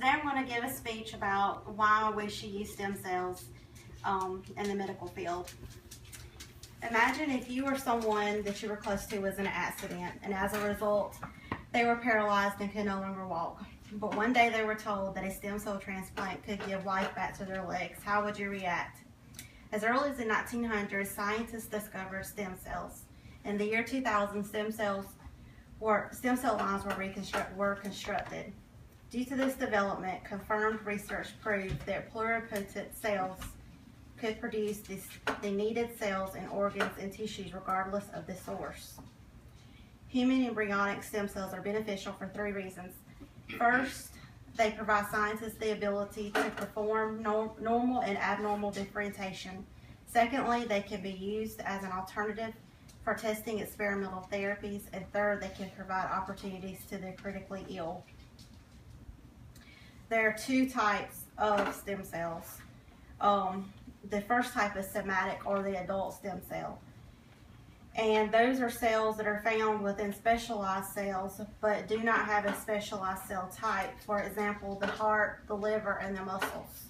Today I'm going to give a speech about why we should use stem cells in the medical field. Imagine if you or someone that you were close to was in an accident, and as a result, they were paralyzed and could no longer walk. But one day they were told that a stem cell transplant could give life back to their legs. How would you react? As early as the 1900s, scientists discovered stem cells. In the year 2000, stem cell lines were constructed. Due to this development, confirmed research proved that pluripotent cells could produce the needed cells in organs and tissues regardless of the source. Human embryonic stem cells are beneficial for 3 reasons. First, they provide scientists the ability to perform normal and abnormal differentiation. Secondly, they can be used as an alternative for testing experimental therapies. And third, they can provide opportunities to the critically ill. There are 2 types of stem cells. The first type is somatic, or the adult stem cell. And those are cells that are found within specialized cells but do not have a specialized cell type. For example, the heart, the liver, and the muscles.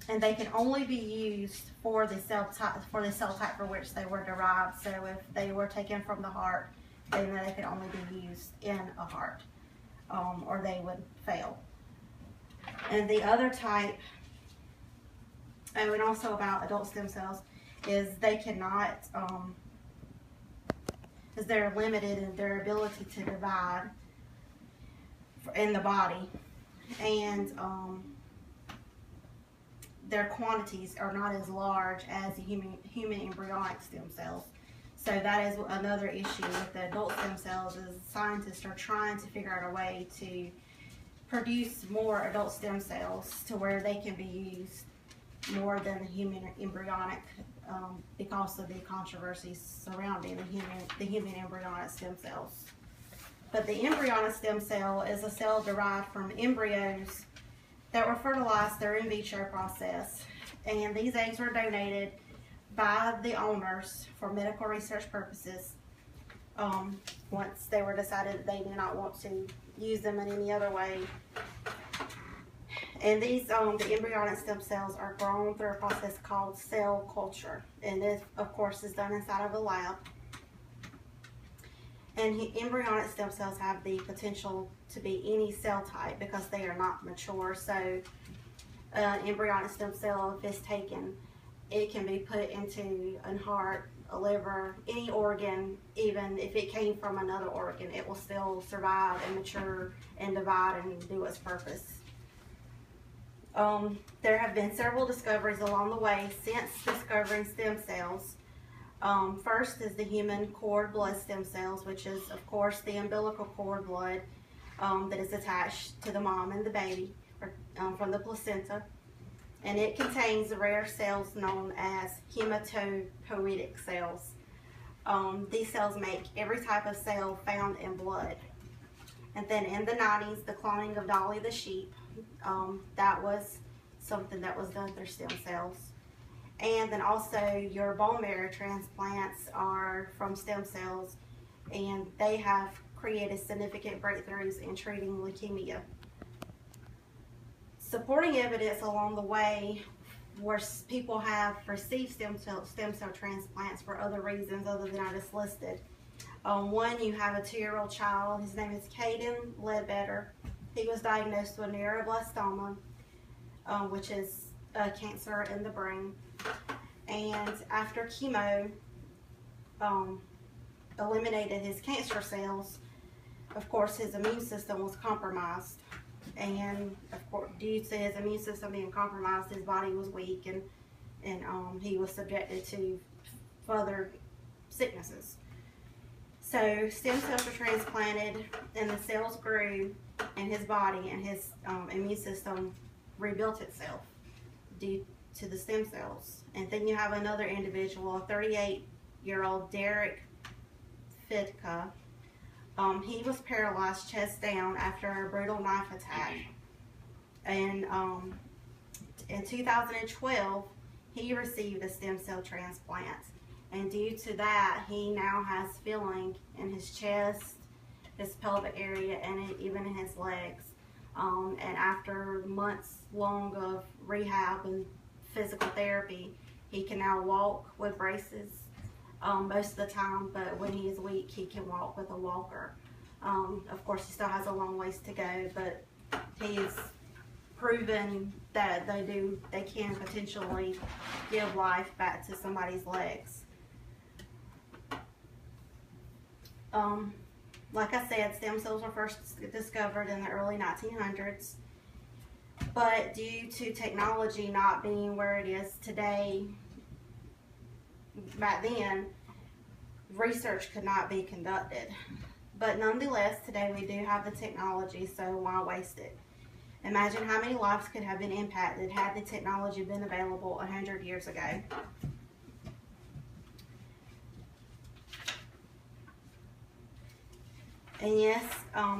And they can only be used for the cell type for which they were derived. So if they were taken from the heart, then they can only be used in a heart, or they would fail. And the other type, and also about adult stem cells, is they cannot, is they're limited in their ability to divide in the body, and their quantities are not as large as the human embryonic stem cells. So that is another issue with the adult stem cells, is scientists are trying to figure out a way to produce more adult stem cells to where they can be used more than the human embryonic, because of the controversies surrounding the human embryonic stem cells. But the embryonic stem cell is a cell derived from embryos that were fertilized through in vitro process, and these eggs were donated by the owners for medical research purposes once they were decided that they did not want to use them in any other way. And these, the embryonic stem cells are grown through a process called cell culture. And this, of course, is done inside of a lab. And embryonic stem cells have the potential to be any cell type because they are not mature. So embryonic stem cell, if it's taken, it can be put into a heart, a liver, any organ. Even if it came from another organ, it will still survive and mature and divide and do its purpose. There have been several discoveries along the way since discovering stem cells. First is the human cord blood stem cells, which is, of course, the umbilical cord blood that is attached to the mom and the baby from the placenta. And it contains rare cells known as hematopoietic cells. These cells make every type of cell found in blood. And then in the 90s, the cloning of Dolly the sheep, that was something that was done through stem cells. And then also your bone marrow transplants are from stem cells, and they have created significant breakthroughs in treating leukemia. Supporting evidence along the way where people have received stem cell transplants for other reasons other than I just listed. One, you have a 2-year-old child. His name is Caden Ledbetter. He was diagnosed with neuroblastoma, which is a cancer in the brain. And after chemo eliminated his cancer cells, of course, his immune system was compromised. And of course, due to his immune system being compromised, his body was weak, and he was subjected to further sicknesses. So stem cells were transplanted, and the cells grew in his body, and his immune system rebuilt itself due to the stem cells. And then you have another individual, a 38-year-old Derek Fidka. He was paralyzed chest down after a brutal knife attack. And in 2012, he received a stem cell transplant. And due to that, he now has feeling in his chest, his pelvic area, and even in his legs. And after months long of rehab and physical therapy, he can now walk with braces most of the time, but when he is weak, he can walk with a walker. Of course, he still has a long ways to go, but he's proven that they can potentially give life back to somebody's legs. Like I said, stem cells were first discovered in the early 1900s, but due to technology not being where it is today, back then, research could not be conducted. But nonetheless, today we do have the technology, so why waste it? Imagine how many lives could have been impacted had the technology been available 100 years ago. And yes,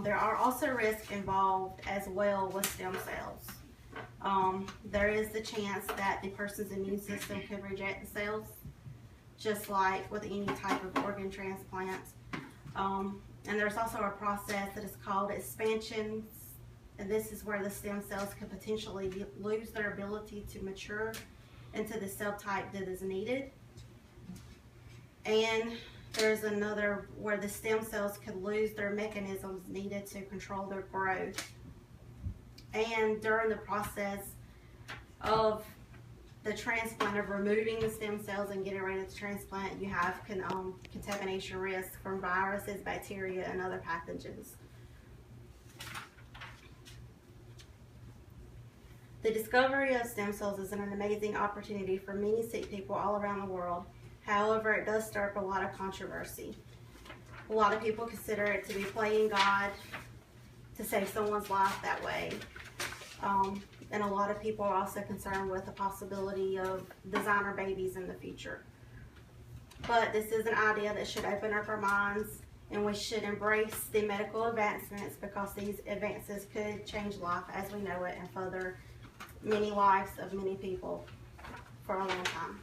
there are also risks involved as well with stem cells. There is the chance that the person's immune system could reject the cells, just like with any type of organ transplant. And there's also a process that is called expansion, and this is where the stem cells could potentially lose their ability to mature into the cell type that is needed. And there's another where the stem cells could lose their mechanisms needed to control their growth. And during the process of the transplant, of removing the stem cells and getting ready to transplant, you have contamination risk from viruses, bacteria, and other pathogens. The discovery of stem cells is an amazing opportunity for many sick people all around the world. However, it does stir up a lot of controversy. A lot of people consider it to be playing God to save someone's life that way. And a lot of people are also concerned with the possibility of designer babies in the future. But this is an idea that should open up our minds, and we should embrace the medical advancements, because these advances could change life as we know it and further many lives of many people for a long time.